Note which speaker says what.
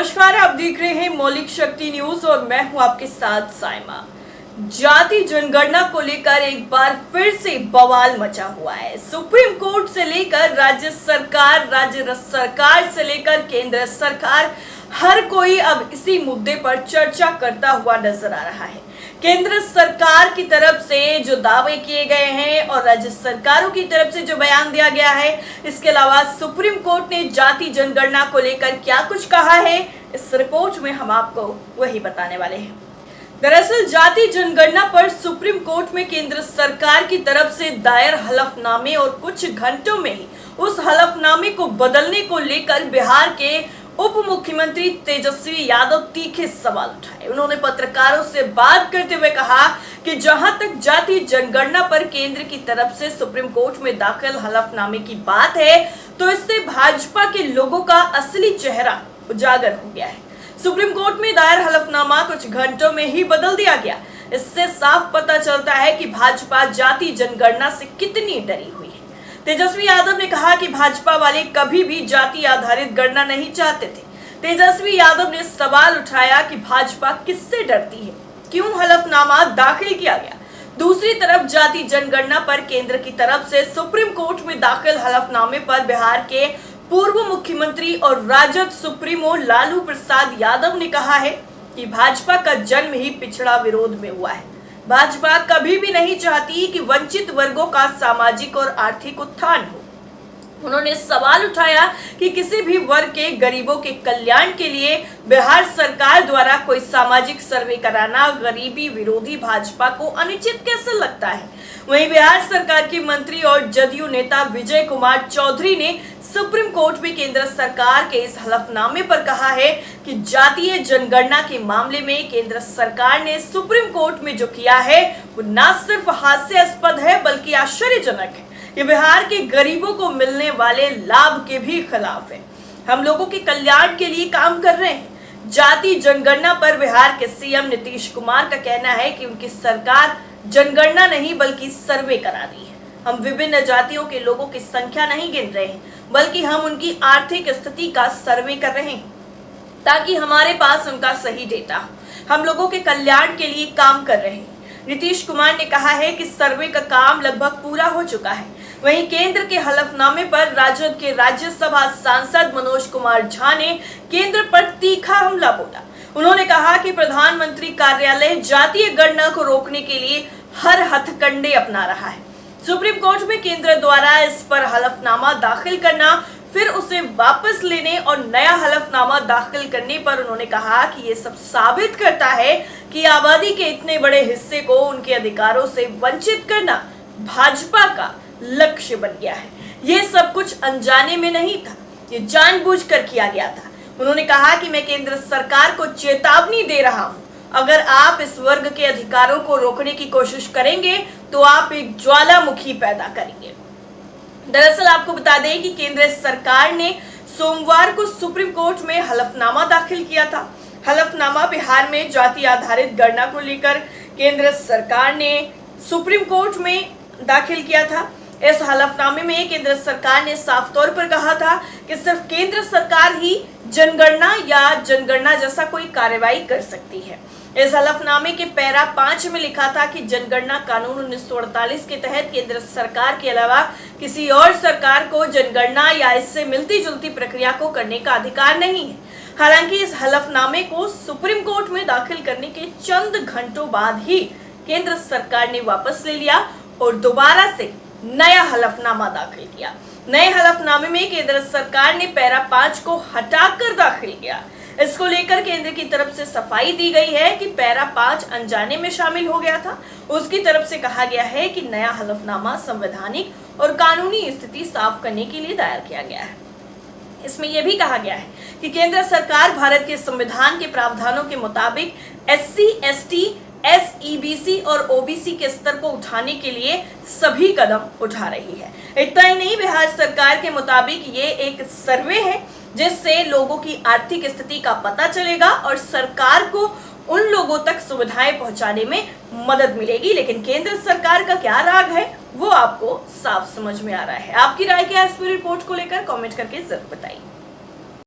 Speaker 1: नमस्कार, आप देख रहे हैं मौलिक शक्ति न्यूज और मैं हूं आपके साथ साइमा। जाति जनगणना को लेकर एक बार फिर से बवाल मचा हुआ है। सुप्रीम कोर्ट से लेकर राज्य सरकार से लेकर केंद्र सरकार, हर कोई अब इसी मुद्दे पर चर्चा करता हुआ नजर आ रहा है। केंद्र सरकार की तरफ से जो दावे किए गए हैं और राज्य सरकारों की तरफ से जो बयान दिया गया है, इसके अलावा सुप्रीम कोर्ट ने जाति जनगणना को लेकर क्या कुछ कहा है, इस रिपोर्ट में हम आपको वही बताने वाले हैं। दरअसल जाति जनगणना पर सुप्रीम कोर्ट में केंद्र सरकार की तरफ से दायर हलफनामे और कुछ घंटों में ही उस हलफनामे को बदलने को लेकर बिहार के उप मुख्यमंत्री तेजस्वी यादव तीखे सवाल उठाए। उन्होंने पत्रकारों से बात करते हुए कहा कि जहां तक जाति जनगणना पर केंद्र की तरफ से सुप्रीम कोर्ट में दाखिल हलफनामे की बात है, तो इससे भाजपा के लोगों का असली चेहरा उजागर हो गया है। सुप्रीम कोर्ट में दायर हलफनामा कुछ घंटों में ही बदल दिया गया। इससे साफ पता चलता है कि भाजपा जाति जनगणना से कितनी डरी हुई है। तेजस्वी यादव ने कहा कि भाजपा वाले कभी भी जाति आधारित गणना नहीं चाहते थे। तेजस्वी यादव ने सवाल उठाया कि भाजपा किससे डरती है, क्यों हलफनामा दाखिल किया गया। दूसरी तरफ जाति जनगणना पर केंद्र की तरफ से सुप्रीम कोर्ट में दाखिल हलफनामे पर बिहार के पूर्व मुख्यमंत्री और राजद सुप्रीमो लालू प्रसाद यादव ने कहा है कि भाजपा का जन्म ही पिछड़ा विरोध में हुआ है। भाजपा कभी भी नहीं चाहती कि वंचित वर्गों का सामाजिक और आर्थिक उत्थान हो। उन्होंने सवाल उठाया कि किसी भी वर्ग के गरीबों के कल्याण के लिए बिहार सरकार द्वारा कोई सामाजिक सर्वे कराना गरीबी विरोधी भाजपा को अनुचित कैसे लगता है। वहीं बिहार सरकार के मंत्री और जदयू नेता विजय कुमार चौधरी ने सुप्रीम कोर्ट में केंद्र सरकार के इस हलफनामे पर कहा है कि जातीय जनगणना के मामले में केंद्र सरकार ने सुप्रीम कोर्ट में जो किया है वो न सिर्फ हास्यास्पद है बल्कि आश्चर्यजनक है। ये बिहार के गरीबों को मिलने वाले लाभ के भी खिलाफ है। हम लोगों के कल्याण के लिए काम कर रहे हैं। जाति जनगणना पर बिहार के सीएम नीतीश कुमार का कहना है कि उनकी सरकार जनगणना नहीं बल्कि सर्वे करा रही है। हम विभिन्न जातियों के लोगों की संख्या नहीं गिन रहे हैं, बल्कि हम उनकी आर्थिक स्थिति का सर्वे कर रहे हैं ताकि हमारे पास उनका सही डेटा हो। हम लोगों के कल्याण के लिए काम कर रहे हैं। नीतीश कुमार ने कहा है कि सर्वे का काम लगभग पूरा हो चुका है। वहीं केंद्र के हलफनामे पर राजद के राज्यसभा सांसद मनोज कुमार झा ने केंद्र पर तीखा हमला बोला। उन्होंने कहा कि प्रधानमंत्री कार्यालय जातीय गणना को रोकने के लिए हर हथकंडे अपना रहा है। सुप्रीम कोर्ट में केंद्र द्वारा इस पर हलफनामा दाखिल करना, फिर उसे वापस लेने और नया हलफनामा दाखिल करने पर उन्होंने कहा कि ये सब साबित करता है कि आबादी के इतने बड़े हिस्से को उनके अधिकारों से वंचित करना भाजपा का लक्ष्य बन गया है। ये सब कुछ अनजाने में नहीं था, ये जानबूझकर किया गया था। उन्होंने कहा कि मैं केंद्र सरकार को चेतावनी दे रहा हूं, अगर आप इस वर्ग के अधिकारों को रोकने की कोशिश करेंगे तो आप एक ज्वालामुखी पैदा करेंगे। दरअसल आपको बता दें कि केंद्र सरकार ने सोमवार को सुप्रीम कोर्ट में हलफनामा दाखिल किया था। हलफनामा बिहार में जाति आधारित गणना को लेकर केंद्र सरकार ने सुप्रीम कोर्ट में दाखिल किया था। इस हलफनामे में केंद्र सरकार ने साफ तौर पर कहा था कि सिर्फ केंद्र सरकार ही जनगणना या जनगणना जैसा कोई कार्रवाई कर सकती है। इस हलफनामे के पैरा 5 में लिखा था कि जनगणना कानून 1948 के तहत केंद्र सरकार के अलावा किसी और सरकार को जनगणना या इससे मिलती जुलती प्रक्रिया को करने का अधिकार नहीं है। हालांकि इस हलफनामे को सुप्रीम कोर्ट में दाखिल करने के चंद घंटों बाद ही केंद्र सरकार ने वापस ले लिया और दोबारा से नया हलफनामा दाखिल किया। नए हलफनामे में केंद्र सरकार ने पैरा 5 को हटाकर दाखिल किया। इसको लेकर केंद्र की तरफ से सफाई दी गई है कि पैरा 5 अनजाने में शामिल हो गया था। उसकी तरफ से कहा गया है कि नया हलफनामा संवैधानिक और कानूनी स्थिति साफ करने के लिए दायर किया गया है। इसमें यह भी कहा गया है कि केंद्र सरकार भारत के संविधान के प्रावधानों के मुताबिक SC, ST, SEBC और OBC के स्तर को उठाने के लिए सभी कदम उठा रही है। इतना ही नहीं, बिहार सरकार के मुताबिक ये एक सर्वे है जिससे लोगों की आर्थिक स्थिति का पता चलेगा और सरकार को उन लोगों तक सुविधाएं पहुंचाने में मदद मिलेगी। लेकिन केंद्र सरकार का क्या राग है वो आपको साफ समझ में आ रहा है। आपकी राय क्या है इस पूरी रिपोर्ट को लेकर कमेंट करके जरूर बताइए।